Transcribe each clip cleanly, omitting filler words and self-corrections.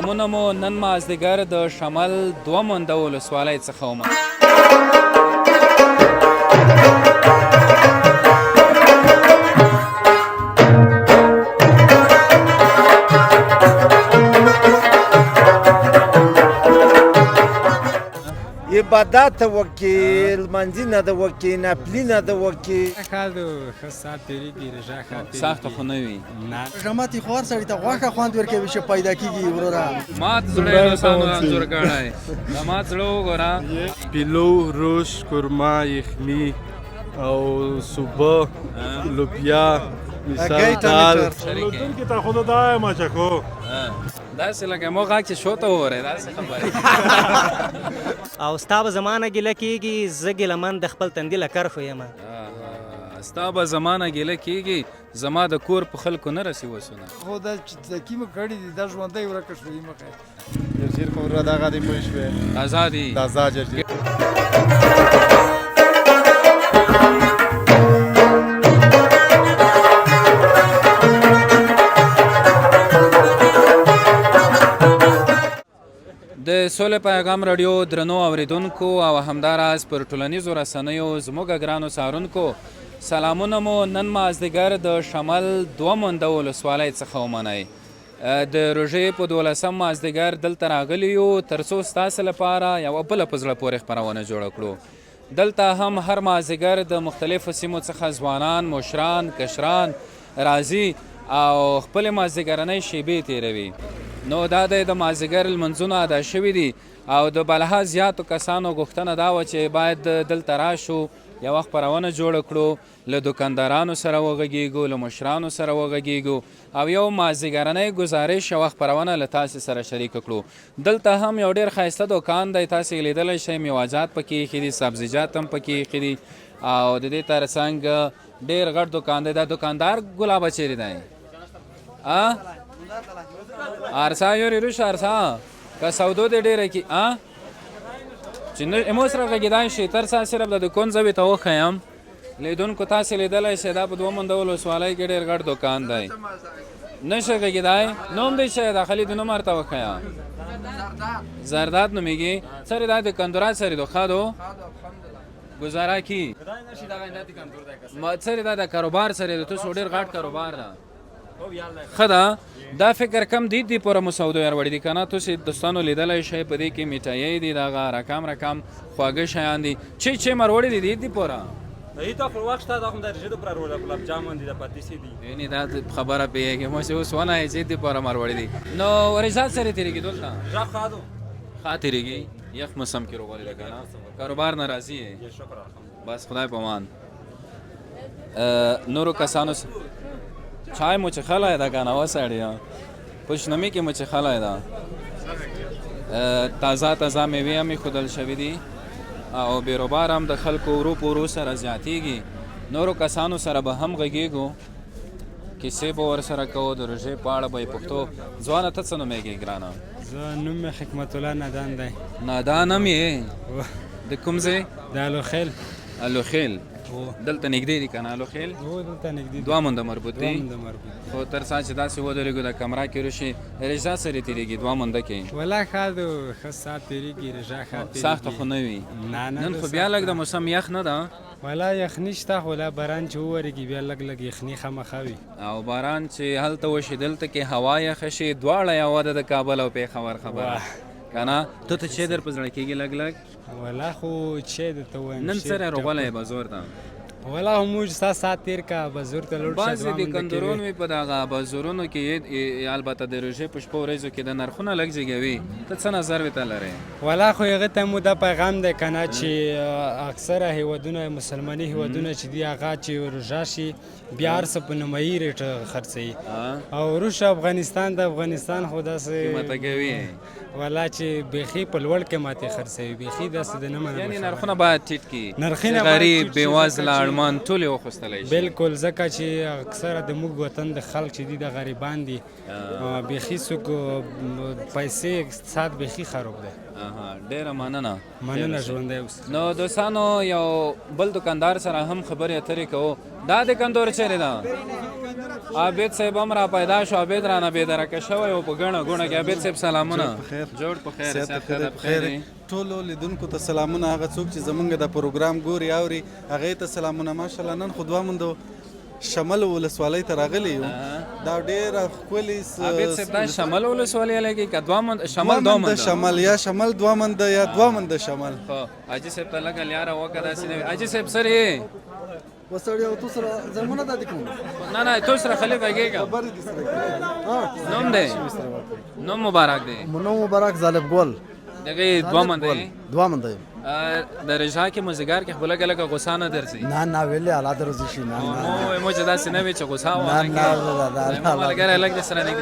سلامونه مو نن مازدیګر د شمال 2 منده ولسوالۍ څخه وم. عبادت وکړي، لمانځنه ده وکړي، نفلونه ده وکړي. کال د ښه ساعت تېرېږي، رژا ښه تېرېږي. سخته خو نه وي. نه روژه ماتي خو هر سړي ته غوښه خوند ورکوي چې پیدا کېږي وروره. مات زړه یې روسانو انځور کړی. د مات زړه وګوره. پیلو، روش، قورمه، یخني او سوبه، لوبیا، مثال دال. لوټونکي ته خو دا یم چې کو داسې لکه مو غږ چې شو ته وورئ داسې خبرې. او ستا به زمانه ګیله کېږي، زه ګیلهمن د خپل تندي له کرښو یم. ستا به زمانه ګیله کېږي، زما د کور په خلکو نه رسي وسونه. خو دا چې تکي مو کړي دي دا ژوندی ورکه شوي مخې. جرجیر خو ورو دغه دی پوه شوې. تازه دي. تازه جرجیر. د سولې پیغام رادیو درنو اوریدونکو او همداراز پر ټولنیزو رسنیو زموږ ګرانو څارونکو سلامونه مو نن مازدیګر د شمال 2 منده ولسوالۍ څخه ومنئ. د روژې په 12 مازدیګر دلته راغلي یو تر څو ستاسو لپاره یوه بله په زړه پورې خپرونه جوړه کړو. دلته هم هر مازدیګر د مختلفو سیمو څخه ځوانان، مشران، کشران راځي او خپلې مازدیګرنۍ شیبې تېروي. نو دا د مازدیګر لمونځونه ادا شوي دي او د بلها زیاتو کسانو غوښتنه دا وه چې باید دلته راشو، یوه خپرونه جوړه کړو، له دوکاندارانو سره وغږیږو، له مشرانو سره وغږیږو او یو مازدیګرنۍ گزارش یوه خپرونه له تاسې سره شریکه کړو. دلته هم یو ډېر ښایسته دوکان دی، تاسې لیدلی شئ میوه‌جات پکې ایښي دي، سبزیجات هم پکې ایښي دي او د دې ترڅنګ ډېر غټ دوکان دی. دا دوکاندار ګلابه چیرې دی؟ ارسا یوري روش ارسا که سودو دې ډېره کې چې امو سره غږېدای شي تر سا صرف د دوکان زه ته وښیم لیدونکو تاسې لیدلی شئ دا په 2 منده ولسوالۍ کې ډېر غټ دوکان دی. نه شئ غږېدای؟ نوم دی شئ داخلي د نوم ورته وښیه. زرداد نومیږي. سر دا دوکاندارا سر دو خادو گزاره کی سر دا د کاروبار سره د تاسو ډېر غټ کاروبار ده. ښه ده دا فکر کم دید دی پوره مو سودو یار وړي دي که نه تاسې دوستانو لیدلی شئ په دې کې میټایۍ دي دغه رقم خواږه شیان دي چې مروړي دي دید دی پوره عید تا پر وقت تا هم در جد پر رولا گلاب جامون دی د پاتیسی دی یعنی دا خبره پیږي مو چې اوس ونه چې دی پوره مروړي دي. نو ورزاد سره تیریږي دلته را خادو خاطرېږي یخ موسم کې روغلی ده که نه کاروبار ناراضي یې بس خدای په امان. نورو کسانو چای مو چې خلای ده که نه وسړی خوشنمي کې مو چې خلای ده تازه میوې هم ایښودل شوي دي او بیروبار هم د خلکو ورو په ورو سره زیاتېږي. نورو کسانو سره به هم غږېږو، کیسې به ورسره کوو، د روژې په اړه به یې پوښتو. ځوانه ته څه نومېږې ګرانه؟ زه نوم مې حکمت الله نادان دی. نادان هم یې؟ د کوم ځای؟ د الوخیل. الوخیل دلته نږدې دي که نه الوخیل؟ هو دلته نږدې دي. 2 منده مربوط دي؟ 2 منده مربوط. خو تر څا چې داسې ودرېږو د کمره کې روشي رژا سره تېرېږي 2 منده کې؟ والله ښه د ښه ساعت تېرېږي، رژا ښه تېرېږي. سخته خو نه وي؟ نن خو بیا لږ د موسم یخ نه ده؟ والله یخني شته خو لا باران چې وورېږي بیا لږ یخني خامخا وي. او باران چې هلته وشي دلته کې هوا یخه شي دواړه یوه ده د کابل او پېښور خبره که نه؟ ته چې در په زړه کېږي لږ؟ والله خو چې درته ووایم نن سره روغلی یې به زور ده؟ والله موږ ستا ساعت تېر کا بزور ته لوړ شه. بعضې دوکانداران وي په دغه بازارونو کې البته د روژې په شپو ورځو کې د نرخونه لږ زیږوي. ته څه نظر ورته لرې؟ والله خو هغه ته مو دا پیغام دی که نه چې اکثره هیوادونه مسلماني هیوادونه چې دي هغه چې روژه شي بیا هر څه په نیمایي ریټ خرڅوي او وروسته افغانستان د افغانستان خو داسې قیمته کوي والله چې بیخي په لوړ قیمت یې خرڅوي بیخي داسې د نه مننه. یعنې نرخونه باید ټیټ کړي، نرخونه غریب بېوزله اړمن ټول یې وخوستلی شي. بالکل ځکه چې اکثره د موږ وطن د خلک چې دي د غریبان دي بیخي څوک پیسې اقتصاد بیخي خراب دی. ډېره مننه ژوندی اوسه. نو دوستانو یو بل دوکاندار سره هم خبرې اترې کوو. دا دوکاندار چیرې ده؟ عابد صاحب هم را پیدا شو. عابد رانه بېدرکه شوی و په ګڼه ګوڼه کې. عابد صاحب سلامونه. جوړ په خیر. صحت ښه ده؟ په خیر یې؟ ټولو لیدونکو ته سلامونه. هغه څوک چې زمونږ د پروګرام ګوري اوري هغې ته سلامونه. ماشاءالله نن خو دوه مندو شمل ولسوالۍ ته راغلی یو. دا ډېره ښکلې عابد صاحب دا شمل ولسوالۍ لګي که دوه منده شمل دوه منده شمل یا شمل دوه منده یا دوه منده شمل. حاجي صاحب ته لږه لیاره وکړه داسې نه وي. حاجي صاحب سر یې وسړی او تو سره زمونه د کوم نه نه تو سره خلیفه کېږه. نوم دی نوم مبارک دی. منو مبارک ظالب ګل دغه دوه منده دوه منده د رجا کې مزګار کې خپل لګه غوسه نه درځي. نه نه ویلې اعلی درځي شي. نه نو مو چې داسې نه وي چې غوسه وانه کې ملګری لګ د سره نه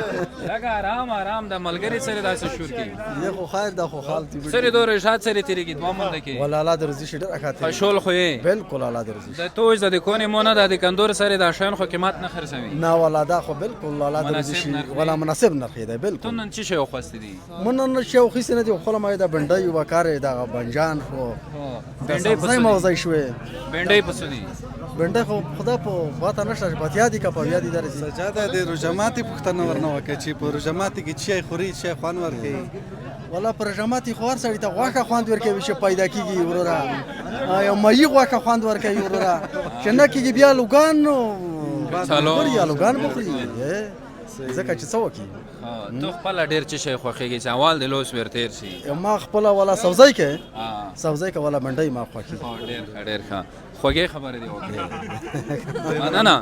لګه آرام آرام د ملګری سره داسې شور کوي. یو خو خیر دا خو خال تی سره دو رجات سره تیریږي دوه منده کې ولا اعلی درځي شي ډېر اخاته خشول خو یې بالکل اعلی درځي. د توج د کونې مونږ د کندور سره د شین خو قیمت نه خرڅوي. نه ولا دا خو بالکل اعلی درځي شي ولا مناسب نرخ دی. بالکل تو نن څه شی خواسته دي؟ من شو خو سینه دی خو ما دا بنډي وکاره دا بنجان خو بنډي په ځای موزای شوې. بنډي په سودي بنډي خو خدا په واته نشته په یادی کا په یادی درځي. سجاده د روجماتي پښتنه ورنه وکړي چې په روجماتي کې چی خوري چی خوان ورکړي. ولا پر جماعتي خور سړی ته غوښه خوند ورکوي چې پیدا کیږي وروره. یو مې غوښه خوند ورکوي وروره چې نه کیږي بیا لوګان چلو یا لوګان بخوري ځکه چې څه وکړي. تو خپل ډیر څه شي خوښيږي چې اول د لوس ورتیر شي. ما خپل ولا سبزی کې سبزی کې ولا منډي ما خوښي. ډیر ښه خوږې خبرې دی وکړه. مننه.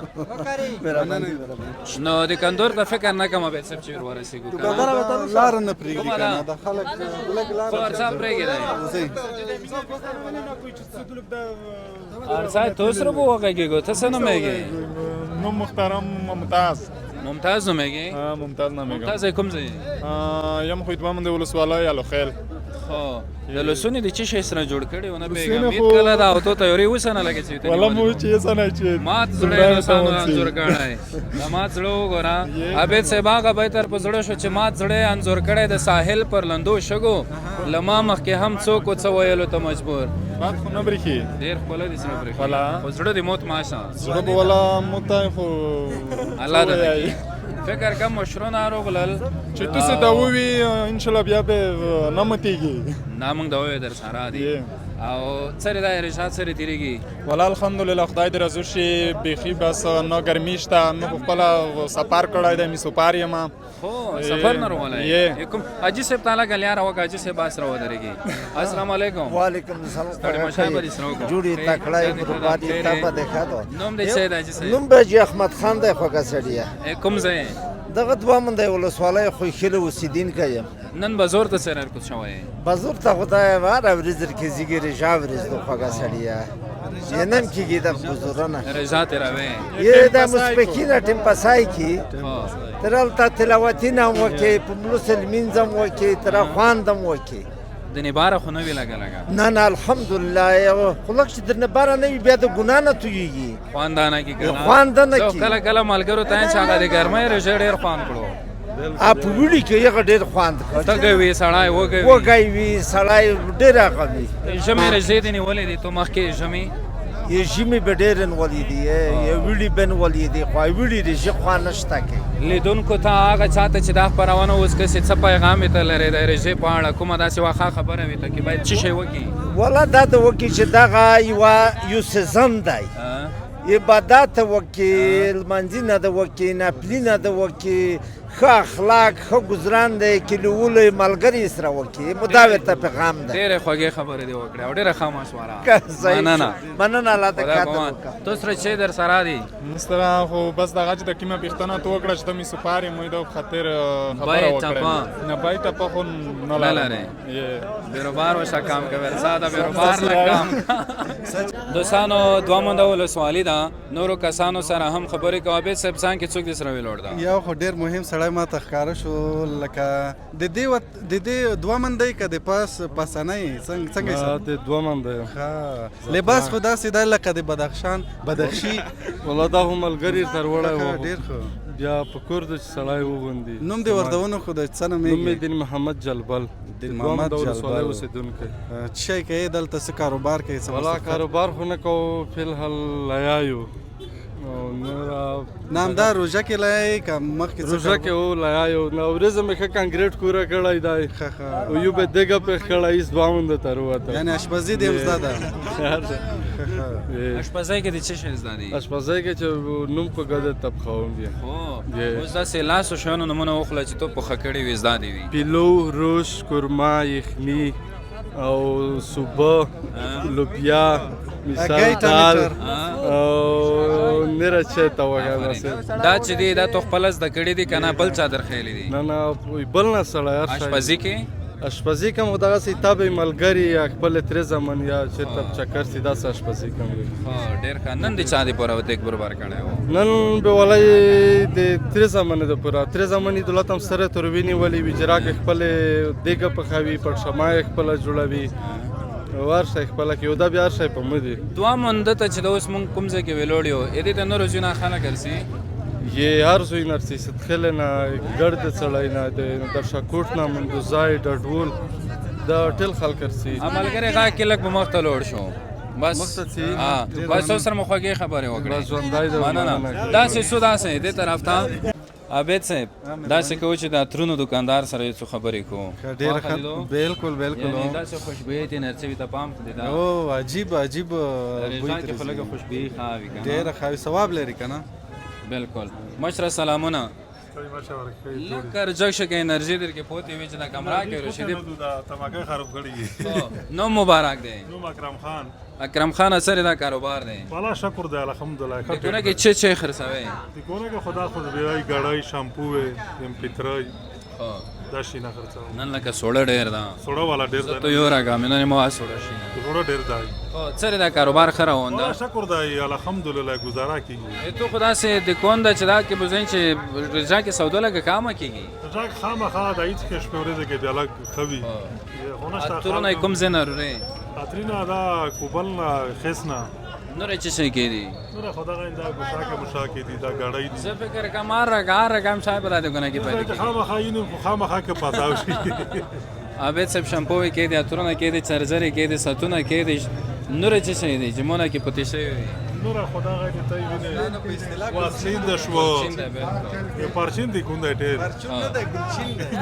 نو د کندور د فکر نه کوم به څه چې ورسېږو لار نه پرېږدي کنه د خلک لګ لار ورڅا پرېږدي. ارڅا تو سره وګورګو ته څه نه مېږي؟ نو محترم ممتاز ممتاز نومېږي؟ ممتاز نومېږي. ممتاز کوم ځای؟ یم خو دوه منده ولسوالۍ الو خیل. خو د لسونې د چی شي سره جوړ کړي ونه بیګم امید کله دا او ته تیوري وسنه لګی چې ته ولا مو چې سنه چې مات زړه انسان انزور کړای دا مات زړه وګورا. عابد صاحب هغه به تر په زړه شو چې مات زړه انزور کړي د ساحل پر لندو شګو لما مخ کې هم څوک څه ویلو ته مجبور. بات خو نه بریخي ډیر خپل دي سره بریخي ولا خو زړه د موت ماشه زړه ولا موت خو الله دې فکر کم مشرونه راغلل چې تاسو دا ووي ان شاء الله بیا به نه متيږي. نامنګ دا وې در سره دي او سره دا رشاد سره تیریږي. ولا الحمدلله خدای دې رضا شي. بيخي بس نو ګرمي شته نو خپل سفر کړای د می سپار یم. خو سفر نه روغلای کوم حاجی صاحب تعالی غلیار او حاجی صاحب اسره ودرېږي. السلام علیکم. وعلیکم السلام. ستړي مشابه دي سره جوړی تکړه بربادي تا په دیکھا دو. نوم دې سید حاجی صاحب. نوم به احمد خان دی خو کسړیا. کوم ځای؟ دغه دوه منده ولسوالۍ خو خله وسیدین کایم. نن بازار ته سره کو شوی. بازار ته خدای واره ورزر کې زیګری جاورز دو خو کسړیا. ینم کېږي د بزرګانه رضات راوي. یې د مسپکینه ټیم پسای کی ترال ته تلاوتینه وکي په مسلمین زم وکي تر خواندم وکي. د نباره خو نه وی لګا نه نه الحمدلله یو خلک چې د نباره نه بیا د ګنا نه تویږي. خواندانه کی کنه خواندانه کی کله کله ملګرو ته چې هغه د ګرمۍ رژ ډیر خوان کړو. اپ ویډی کې یو ډیر خواند کړ. ته کوي سړای وګي وی سړای ډیر غوي. جمع رزیدنی ولې ته مخ کې جمع یې جمی به ډیرن ولیدي یې ویډی بن ولیدي خو ویډی د ژ خوانشته کې لیدونکو ته هغه چاته چې دا خبرونه اوس کې څه پیغام ته لري د رژې په اړه کومه داسې واخه خبره وي ته کې باید څه شی وکي. ولا دا د وکي چې دغه یو سیزن دی عبادت وکیل منځنه د وکي نپلینه د وکي ښه اخلاق ښه ګزران دی کلیولې ملګری سره وکي مداوي ته پیغام دی. ډېرې خوږې خبرې دې وکړې او ډېره ښه مشوره. مننه الله ته کاته تو سره چې در سره دي مستره خو بس دغه چې د کیمه پښتنه تو وکړه چې د می سپارې مې د خاطر خبره وکړه نه بای ته په خو نه لاره یې بیروبار وشا کام کوي ساده بیروبار لکام. دوستانو دوه منده ولسوالۍ ده نورو کسانو سره هم خبرې کوي. عابد صاحب څنګه څوک دې سره ویلوړ ده؟ یو خو ډېر مهم سړی ما ته ښکاره شو لکه د دې دوه منده که د پاسنۍ څنګه د دوه منده ښه لباس خو داسې دی لکه د بدخشي والله دا هم ملګري تر وړی و ډېر ښه بیا په کور د سړی وغوندي. نوم دې ورته ونه خو د څه نومېږي؟ نوم مې دین محمد جلبل دین محمد جلبل اوسېدونکی. څه شی کوې دلته څه کاروبار کوې؟ والله کاروبار خو نه کوو فی الحال لیا یو او نور نامدار روژه کې لای که مخکې څه روژه کې و لیا یو ورځ مې ښه کانکریټ کوره کړی دی او یو به دګه پرې کړی هېڅ دوه مونده ته ووته یعنې اشپزي دې هم زده ده اشپزۍ کې د څه شی زده دي اشپزۍ کې چې نوم په ګډه تبخوم بیا اوس داسې لاسو شیانو نومونه وخوله چې تو پخه کړي وي زده دي وي پیلو روش قورمه یخني او سوبه لوبیا مثال دال او نره چې ته وایه داسې دا چې دی دا تو خپله زده کړي دي که نه بل چا درښیلي دي نه نه بل نه سړی هر شی اشپزي کې اشپزي کوم خو دغسې تا به ملګري یا خپل ترې زمن یا چېرته چکر سي داسې اشپزي کوم وي ډېر ښه نن د چا د پوره دیګ برابر کړی و نن به ولای د ترې زمنې د پوره ترې زمنې دولت هم سره تروي نیولې وي چې راکې خپلې دیګه پخوي پړشما یې خپله جوړوي هر شی خپله کوي او دا بیا هر شی په مو دي دوه مونده ته چې د اوس مونږ کوم ځای کې ویلوړ یو دې ته نورو ځایونه خلک ګرځي یه هر زوی نرسی ستخل نه گرد سړی نه در شاکوټ نه مندوزای ډډول دا ټول خلک ارسي عملګری غا کې لک په مخ ته لوړ شو بس بس سره مخواږي خبره وکړه ژوندای ده مننه دا څه سودا سه دې طرف ته عابد صاحب دا څه کوي چې دا ترونو دکاندار سره څه خبرې کو ډېر ښه بالکل بالکل دا څه خوشبويي دي نرسي ته پام کړی دا او عجیب عجیب بوی کې خلک خوشبويي خاوي کنه ډېر ښه ثواب لري کنه بالکل مشره سلامونه لکه رجکشه کې انرژي در کې پوتې وي چې دا کمره کې رشیدي تماکه خراب کړی نو مبارک دی نو اکرم خان اکرم خان اثر دا کاروبار دی والا شکر دی الحمدلله کونه کې چه خرڅوي کونه کې خدا خود بیاي غړای شامپو ایم پترای دا شي نه خرڅو نن لکه سوړه ډیر دا سوړه والا ډیر دا ته یو راګه مې نه مو سوړه شي سوړه ډیر دا او سره دا کاروبار خره ونده شکر دی الحمدلله گزاره کیږي تو خدا سے د کون دا چدا کې بزین چې رجا کې سودا لګه کام کیږي رجا خامخا د هیڅ کې شپورې د کې الګ خوي هونه ترونه کوم زنه روري اترینا دا کوبلنا خسنا نور چې څه کېدی نور خدا غندا ګوشاکه مشاکه دي دا غړای دي زه فکر کوم راګم صاحب را دې کنه کې پاتې خامخا یې نو خامخا کې پاتاو شي عابد صاحب شامپو کې دي اترونه کې دي چارجر کې دي ساتونه کې دي نور چې څه دي جمونه کې پاتې شي نور خدا غندا ته ویني واسین د شو یو پارچین دي کوم دی ټیر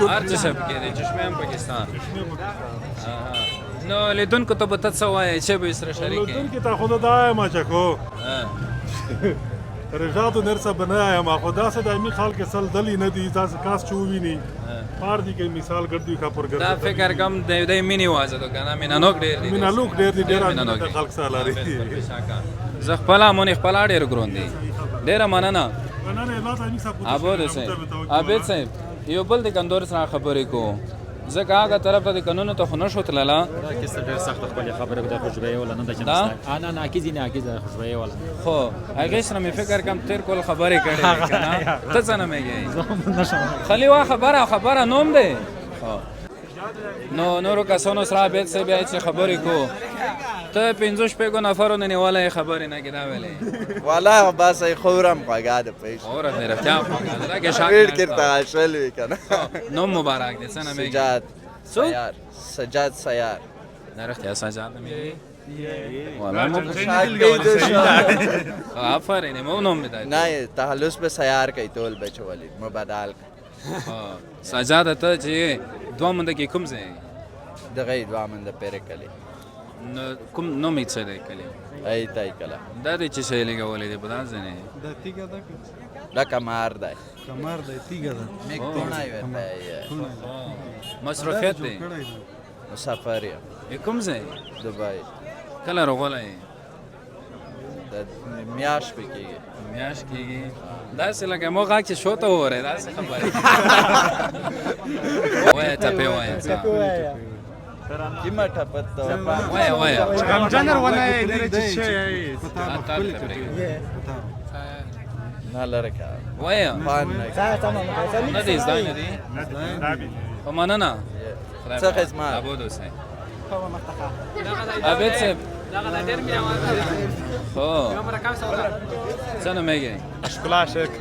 هر څه سب کې دي چشمه پاکستان نو لیدونکو ته به څه وایي چې به سره شریک لیدونکو ته خود دا ما چکو رجاتو نرسه بنایا ما خدا سے دایمي خال کې سل دلی نه دي تاسو کاس چووی نه پار دي کې مثال ګرځي کا پر ګرځي دا فکر کم د مینی وازه تو کنه مینا نوک ډیر دي مینا لوک ډیر دي ډیر خلک سره لري زه خپل مونږ خپل ډیر ګرون دي ډیر مننه مننه الله تعالی صاحب عابد صاحب عابد صاحب یو بل د کندور سره خبرې کو ځکه هغه طرف ته د قانون ته خو نشو تلله دا کیسه ډېر سخت خپل خبره به د خوشبويي ولا نه د جنس انا ناکیزی ناکیزه خوشبويي ولا خو هغه سره مې فکر کم تیر کول خبرې کړې کنه ته څنګه مېږي خلی وا خبره نوم دی نو نورو کسانو سره بیت سه بیا چې خبرې کو ته 15 شپږو نفرو نه نیواله خبرې نه کیدا ویلې والله بس خورم قاعده پیش اور نه رفتیا دا کې شاګرد کرتا شل وی کنه نو مبارک دې څنګه مېږي سجاد سیار سجاد سیار نه رفتیا سجاد مېږي والله مو آفرین مو نوم می دای نه تحلس به سیار کوي تول بچولی مبادل سجاد ته چې دوه منده کې کوم ځای دغه دوه منده پیر کلی کوم نو می څه دی کلی ای تای کلا دا دې چې شی لګولې دی په داس نه د تیګه دا دا کمار دی تیګه دا میک تونای ورته مصروفیت دی مسافر یم کوم ځای دبي کله راغلی د میاش کېږي داسې لکه مو غاک چې شو ته وره داسې خبرې وایه ټپې وایه کیما ټپت وایه کم جنر ونه لري چې شي نه لرکا وایه نه دې ځای نه دي په مننه څه خدمت ابو دوسه عابد صاحب خو څنګه مېږي اشکلاشک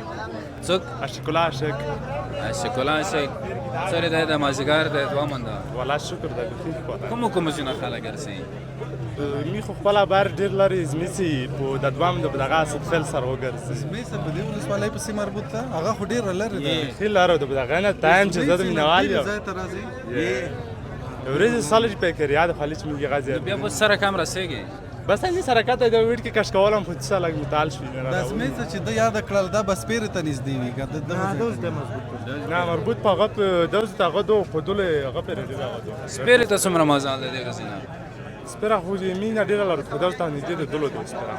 څوک اشکلاشک سره د مازیګر د دوه منده والله شکر د کوم ځینې خلک ګرځي می خو خپل بار ډیر لري زمیسي په د دوام د دغه سفل سره وګرځي زمیسه په دې ولسوالۍ پسې مربوط ده هغه خو ډیر لري ده خیل لاره د دغه نه تایم چې زده مینوال یو ځای ته راځي ورځ سالج په کریاد خالص میږي غازی بیا به سره کم رسېږي بس اني سرکات د ویډ کې کښ کولم په څه لګ متال شي د زمیسه چې د یاد کړل دا بس پیر ته نږدې وي نه مربوط په غپ دوز تاغه دو په دوله غپ لري دا سپیر ته څومره مزال دی غزینا سپیره خو دې مینه ډیره لري په دوز ته نږدې د دولو دوه سپیره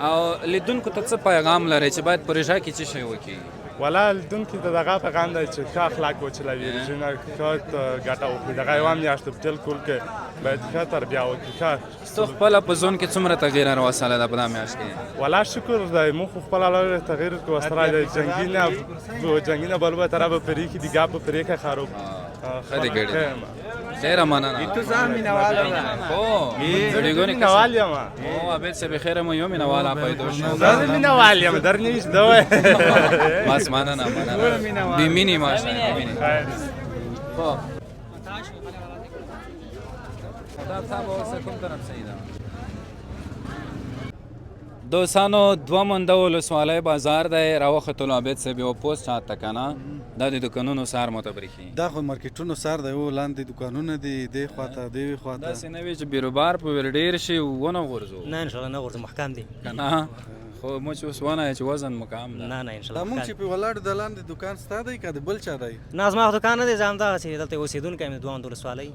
او لیدونکو ته څه پیغام لري چې باید پروژه کې څه شی وکړي ولا لیدونکو ته دغه پیغام دی چې ښه اخلاق وچلوي ژوند ښه ګټه وکړي دغه یو میاشت په ټول کول کې باید ښه تربیه وکړي ښه ستاسو خپل په ځون کې څومره تغییر راوصله ده په دې میاشت کې ولا شکر دی مو خپل لاره تغییر کو سره د جنگینه بلبه طرف پرې کې دیګه په پرې کې خراب خدي ګړي ډیر مننه تو ځان مینوال خو ډیګونی مینوال یم او ابد سه بخیر مو یو مینوال پیدا شو زه مینوال یم درنیش دوه بس مننه بیمینی ماشاءالله بیمینی خو خدا صاحب اوسه کوم طرف سیدا دوستانو دوه منده ولسوالۍ بازار دی راوختلو عابد صاحب یو پوسټ چاته کنه دا د دکانونو سار متبرخي دا خو مارکیټونو سار دی او لاندې دکانونه دي دی خواته دی خواته دا سینوي چې بیروبار په ور ډیر شي ونه غورځو نه ان شاء الله نه غورځو محکم دي کنه خو مو چې اوس ونه چې وزن مقام ده نه نه ان شاء دا الله مونږ چې په ولاړ د لاندې دکان ستا دی که د بل چا دی نه زما دکان نه دی زه همدغه چې دلته اوسېدونکی یم د دوه ولسوالۍ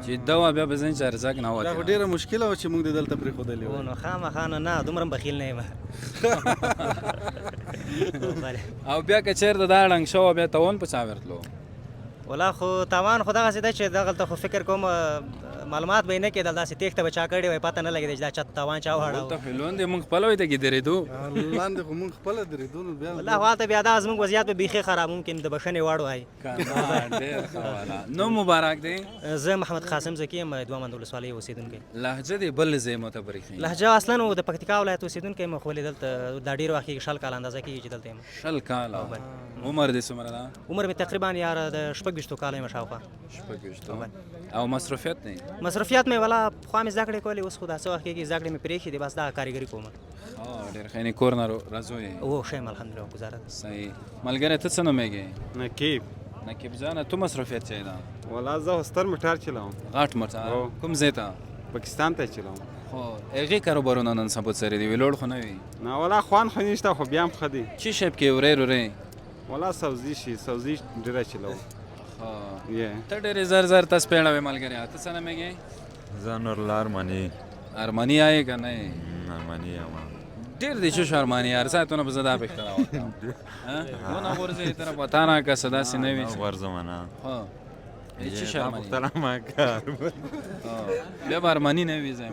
چې دوا بیا به ځین چې ارزاق نه دا وته خو ډېره مشکله وه چې مونږ د دلته پرېښودلې وه نو خامخا نه دومره هم بخیل نه یم او بیا که چېرته دا ړنګ شو بیا تاوان په چا ورتلو ولا خو تاوان خو دغسې ده چې دغلته خو فکر کوم معلومات به یې نه کېدل داسې تېښته به چا کړې وای پته نه لګېده چې دا چا تاوان چا وهړه ته فلون دی مونږ خپله وایي ته کې درېدو لاندې خو مونږ خپله درېدو نو بیا والله خو هلته بیا دا زموږ وضعیت به بیخي خراب ممکن د بښنې وړ وای ډېر ښه والا نو مبارک دی زه محمد قاسم زکي یم دوه منده ولسوالۍ اوسېدونکی لهجه دی بل ځای متبرخي لهجه اصلا د پکتیکا ولایت اوسېدونکی یم خو ولې دلته دا ډېر وخت کېږي 6 کاله اندازه کېږي چې دلته یم 6 کاله عمر دې څومره ده عمر مې تقریبا یاره د 26 کاله یم شاوخوا او مصروفیت نه مصروفیت مې ولا خو مې زده کړې کولې اوس خو دا څه وخت کېږي زده کړې مې پرېښې دي بس دا کارګري کوم ډېر ښه یعنې کور نه راځو یې او ښه یم الحمدلله ګزاره ده صحیح ملګری ته څه نومېږې نقیب نقیب جانه تو مصروفیت چای ده ولا زه ستر موټر چلاوم غټ موټر کوم ځای ته پاکستان ته چلاوم خو هغې کاروبارونه نن سبا سره دي ویلوړ خو نه وي نه ولا خوان خو نشته خو بیا هم ښه دي چی شپ کې ورې ورې ولا سبزي شي سبزي ډېره چلاوم ته ډېرې زر زر تاسو پیړه وې ملګری ته څه نومېږې زه نورالله ارماني ارماني آئے که نه ارماني یم ډېر دی چې شو ارماني یار ساعتونه به زه دا پوښتنه وکړم ونه غورځېدې ته نه پته نه که څه داسې نه وي غورځم نه چې شي ارماني پوښتنه مه کوه بیا به ارماني نه وي زه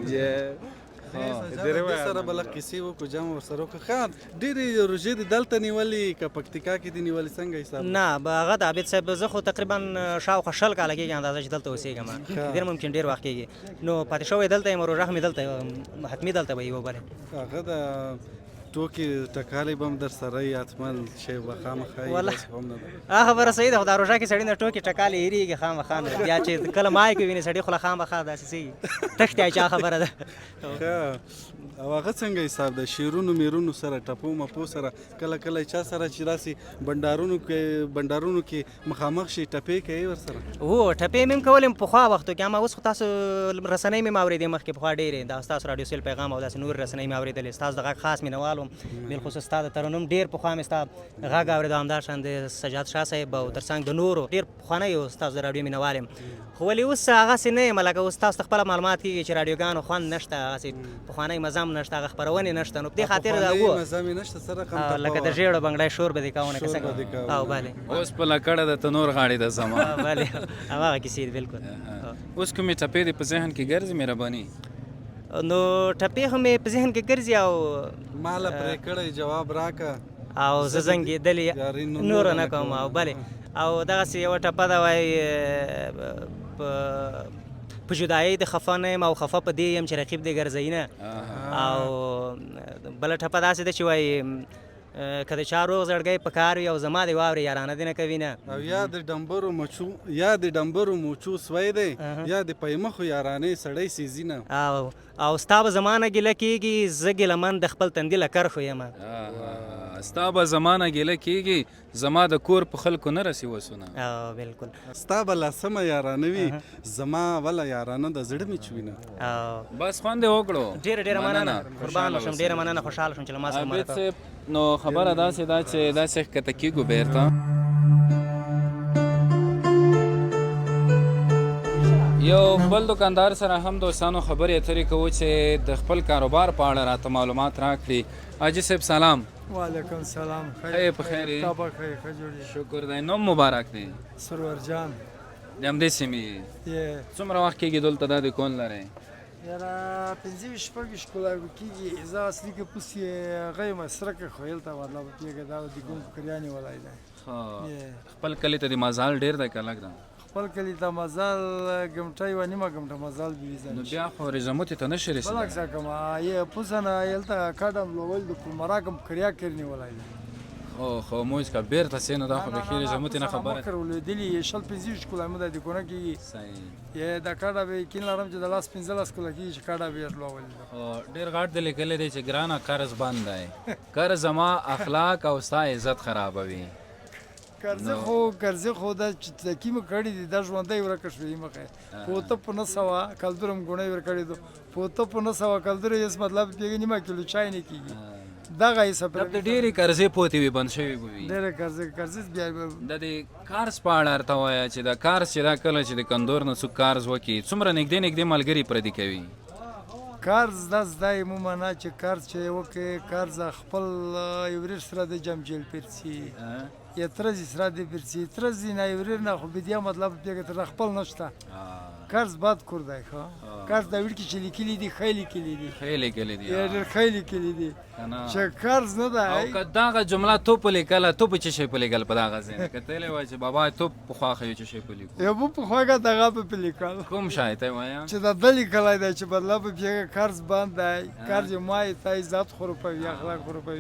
دې سره به لږ کیسې وکړو جمع ورسره وکړو ښه ډېرې روژې دې دلته نیولې که پکتیکا کې دې نیولې څنګه حساب نه به هغه د عابد صاحب زه خو تقریبا شاوخوا 6 کاله کېږي اندازه چې دلته اوسېږم ډېر ممکن ډېر وخت کېږي نو پاتې شوی دلته یم روژه مې دلته حتمي دلته به یې وبلې هغه د ټوکې ټکالې به هم در سره یې حتما شی به خامخا هغه خبره صحیح ده خو دا روژه کې سړي نه ټوکې ټکالې هېرېږي خامخا نه بیا چې کله مای کې ویني سړي خوله خامخا داسې څه تښتي چا خبره ده ښه او هغه څنګه حساب ده شیرونو میرونو سره ټپو مپو سره کله کله چا سره چې داسې بنډارونو کې مخامخ شي ټپې کوي ورسره هو ټپې مې هم کولې پخوا وختو کې اما اوس خو تاسو رسنۍ مې اورېدې مخکې پخوا ډېرې دا ستاسو راډیو سیل پیغام او داسې نور رسنۍ مې اورېدلې ستاسو د غږ خاص مینوال وم بالخصوص ستا د ترنم ډېر پخوا مې ستا غږ اورېده همداشان د سجاد شاه صاحب او ترڅنګ د نورو ډېر پخوانی و ستاسو د راډیو مینوال یم خو ولې اوس هغسې نه یم لکه اوس تاسو ته خپله معلومات کېږي چې راډیوګانو خوند نشته هغسې پخوانی مزه هم نشته هغه خپرونې نشته نو په دې خاطر لکه د ژېړو بنګړی شور به دې کوونه که څنګه او بلې اوس په لکړه د تنور غاړې د زما بلې هماغه کیسې دي بلکل اوس کومې ټپې دې په ذهن کې ګرځي مهرباني نو ټپې خو مې په ذهن کې ګرځي او ماله پرې کړی جواب راکه او زه زنګېدلې نور نه کوم او بلې او دغسې یوه ټپه ده وایي په جدایۍ د خفه نه یم او خفه په دې یم چې رقیب دې ګرځوي نه او بله ټپه داسې ده چې وایي که د چا روغ زړګی په کار وي او زما د واورې یارانه دې نه کوي نه او یا د ډمبرو موچو سوی دی یا د پیمخو یارانې سړی سیزي نه او ستا به زما نه ګیله کېږي زه ګیلهمن د خپل تندي له کرښو یم ستا به زما نه ګیله کېږي زما د کور په خلکو نه رسي وسونه بالکل ستا به لاسمه یارانه وي زما وله یارانه د زړه مې چوي نه بس خوند یې وکړو ډېره مننه قربان شم ډېره مننه خوشحاله شوم چې له ما سره مرسته نو خبره داسې ده چې داسې ښکته کېږو بېرته یو بل دکاندار سره هم دوستانو خبرې اترې کوو چې د خپل کاروبار په اړه راته معلومات راکړي. حاجي صاحب سلام. وعلیکم سلام. خیر په خیر یې؟ تا په خیر ښه جوړ یې. شکر دی. نوم مبارک دی؟ سرور جان. د همدې سیمې یې؟ څومره وخت کېږي دلته دا دکان لرئ؟ یاره 25 شپږ کاله کېږي. زه اصلي کې پوس یې هغه یم سرکه خو هلته مطلب کېږي دا د ګون کریانې ولای دی. خپل کلي ته د مزال ډېر دی که لږ ده؟ خپل کلي ته مزال ګمټه یوه نیمه ګمټه مزال بي نو بیا خو رزموتې ته نشي رسېدلی. بل اکثر کومه یې پوسنه هلته کډم لول د مراکم کریا کرنی ولای دی. خو موږ که بیرته سې نو دا خو بیخي رزموتې نه خبره مکر ولېدلي شل 25 کاله مو د دکونه کېږي. یې دا کډه به یقین لرم چې د لاس 15 کاله کېږي چې کډه به یې لول دی. ډېر غټ دې لیکلی دی چې ګرانه قرض بند دی. قرض زما اخلاق او ستا عزت خرابوي. قرضې خو دا چې تکي مې کړي دي دا ژوندی ورکه شوې مخې پوته په 900 کلدور م ګونی ورکړی دو پوته په 900 کلدور یې مطلب پیږي نیمه کیلو چای نه کیږي دغه حساب د ډېرې قرضې پوتې وي بند شوي به وي. ډېرې قرضې بیا د دې کارز په اړه ورته وایه چې دا کارز چې دا کله چې د کندور نه څوک کارز وکړي څومره نږدې ملګري پردي کوي. کارز دا زده یې مو معنا چې کارز چې وکړي کارز خپل یوریر سره د جمجیل پرسي یا ترزی سره د پرسی ترزی نه یوریر نه خو بدیا مطلب پیګه تر خپل نشته. قرض باد کوردای خو قرض دا ویل کې چې لیکلي دي خیلی کلی دي ډېر خیلی کلی دي چې قرض نه ده. او که دغه جمله تو په لیکله تو په څه شی په لیکل په دغه ځای کې کتلی وای چې بابا تو په خوا خو څه شی په لیکو یو په خواګه دغه په لیکل کوم شای ته وایم چې دا د لیکلای دی چې بدلا په پیګه قرض بند دی قرض مای ته عزت خور په اخلاق خور په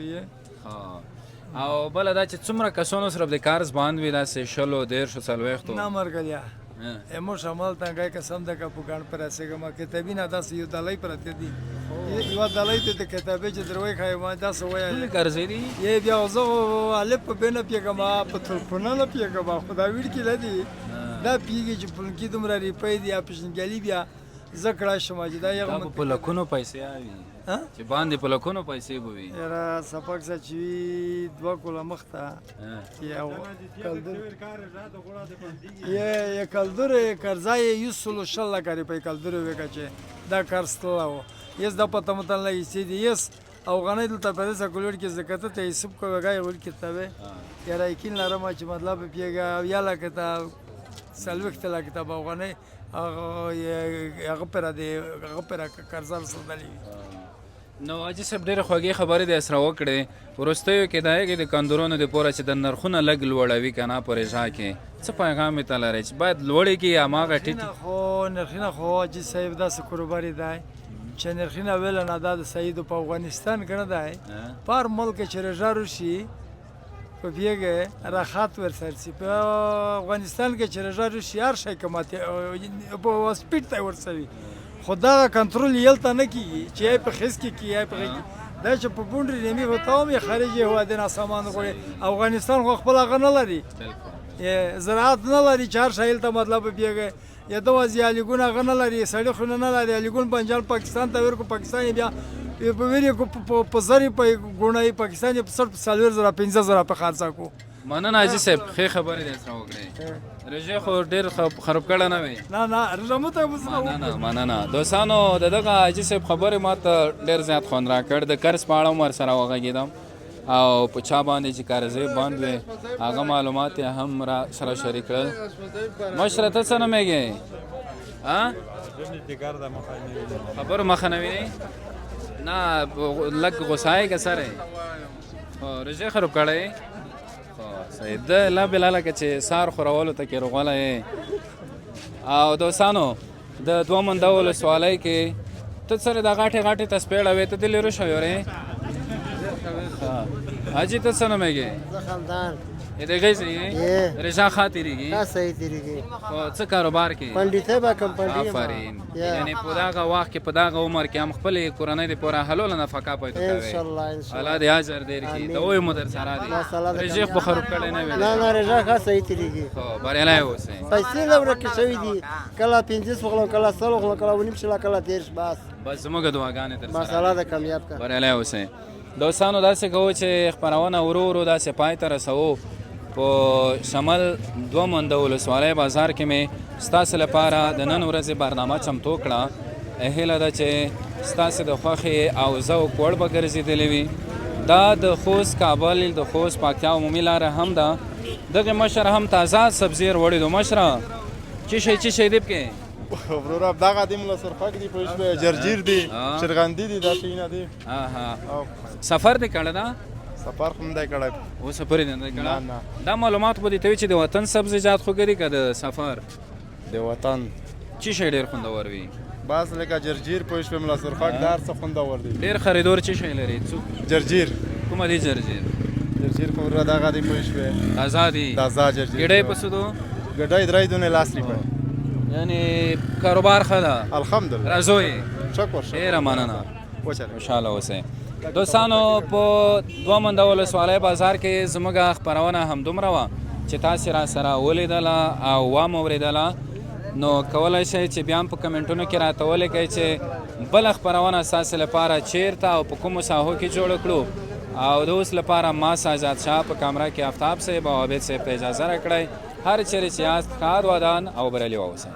او بل دا چې څومره کسانو سره د کارز باندې وي داسې شلو 150 څلوېښتو نه مرګلیا امو شمال تنګای قسم د کپوګان پر اسګه کتابی نه داس یو دلای پرته دي یو دلای ته د کتابې چې دروي خای ما داس وای ټول قرضې دي یې بیا زه الف په بنه پیګما په تلفون نه پیګما خدا ویل کې لدی دا پیګي چې په کې دومره ریپې دی اپشنګلی بیا زکړه شمه چې دا یو په لکونو پیسې اوي چې باندې په لکونو پیسې بوي یاره سپک سچوي دوه کوله مخته یو کلدور قرضای یوسلو شل کاری په کلدور وکړه چې دا قرض یس د پته متل نه یسي دی یس افغاني دلته په دې کولور کې زکات ته حساب کوي ول کتابه یاره یقین لرم چې مطلب پیګه یاله کتاب سلوخت لا کتاب افغاني هغه پر دې هغه پر قرض سره نو حاجي صاحب ډېرې خوږې خبرې د اسره وکړې وروستیو کې دا یې د کندورونو د پوره چې د نرخونه لږ لوړوي که نه په رژا کې څه پیغام یې ته لرئ چې باید لوړې کړي یا هماغه ټیټ نرخونه خو حاجي صاحب داسې کاروباري دی چې نرخونه ویله نه دا د سیدو په افغانستان کې نه دی په هر ملک چې رژا روشي په پیګه راحت ورسره سي په افغانستان کې چې رژا روشي هر شی کماتې په سپیډ ته ورسوي خدا کنټرول یلته نه کیږي چې په خس کې کیای په دا چې په بونډري نیمه وتاو می خارجي هوا د سامان غوړي افغانستان خو خپل غن نه لري زراعت نه لري چار شایل ته مطلب پیګه یا د وازی علیګون غن لري سړی خو نه لري علیګون بنجال پاکستان ته ورکو پاکستان بیا په ویری کو په زری په ګونای پاکستان په 60 زره 15000 په خرڅا کو مننه حاجي صاحب ښه خبرې دې سره وکړې رژه خو ډېر خراب کړه نه وي نه رژه مو ته وسره مننه دوستانو دغه حاجي صاحب خبرې ماته ډېر زیات خوند راکړ د قرض په اړه ور سره وغږېدم او په چا باندې چې قرضې بند وي هغه معلومات هم را سره شریک کړل مشره ته څه نومېږي خبرو مخه نه وینې نه لږ غوسه یې که سره رژه خراب کړی د لا بلاله که چې سار خورولو ته کې روغله او دوستانو د دوه منده ولسوالۍ کې ته سره د غاټې ته سپېړه وې ته دلې رو شوی ورې حاجی ته څه نومېږي؟ زه خلدان. دغه ځای رضا خا تیریږي؟ ښه صحیح تېرېږي. څه کاروبار کې؟ پنډیتۍ به کوم پنډي یم. آفرین. یعنې په دغه وخت کې په دغه عمر کې هم خپلې کورنۍ د پوره حلال نفقه پیدا کوي. انشاءالله انشاءالله. الله دې اجر ډېر کړي. دوی مو در سره دي. رژې خو خراب کړی نه وي. نه رژه ښه صحیح تېرېږي. خو بریالی اوسئ. پیسې نه ورکې شوي دي. کله 50 وخورم کله 100 وخورم کله 9 شله کله 13 بس. بس زموږ دعاګانې در سره. بس الله دې کامیاب کړي. بریالی اوسئ. دوستانو داسې کوو چې خپرونه ورو ورو داسې پای ته رسوو. په شمال 2 منده ولسوالۍ بازار کې مې ستاسو لپاره د نن ورځې برنامه چمتو کړه. هیله ده چې ستاسو د خوښې او ذوق وړ به ګرځېدلې وي. دا د خوست کابل د خوست پاکتیا عمومي لاره هم ده. دغه مشر هم تازه سبزي وړې دو مشره چې شي دی پکې وروره دغه دې مله سرخک دی پوه شوې جرجیر دی شرغندي دی دا شیونه دی. سفر دې کړی دا؟ سفر هم دی کړی. و سفر یې نه دی کړی؟ دا معلومات به دې ته وي چې د وطن سبزیجات خو ګري که د سفر؟ د وطن چې شی ډېر خوندور وي؟ بس لکه جرجیر پوه شوې مله سرخک دا هر څه خوندور دی. ډېر خریدور چې شی لري؟ جرجیر. کومه دی جرجیر؟ جرجیر خو وروره دغه دی پوه شوې تازه دی؟ تازه جرجیر. ګډۍ په څه دو؟ ګډۍ 3 دونه لاس روپۍ. یعنی کاروبار ښه ده؟ الحمدلله. راځو یې. شکر ډېره مننه. وچلې. خوشحاله اوسئ. دوستانو په 2 منده ولسوالۍ بازار کې زموږ خپرونه همدومره وه چې تاسې را سره ولیدله او وام اورېدله. نو کولی شئ چې بیا هم په کمنټونو کې راته ولیکئ چې بله خپرونه ستاسې لپاره چیرته او په کومو ساحو کې جوړه کړو. او د اوس لپاره ما ساجاد شاه په کامره کې آفتاب صاحب او عابد صاحب ته اجازه راکړئ. هر چیرې چې یاست ښاد ودان او بریالي واوسئ.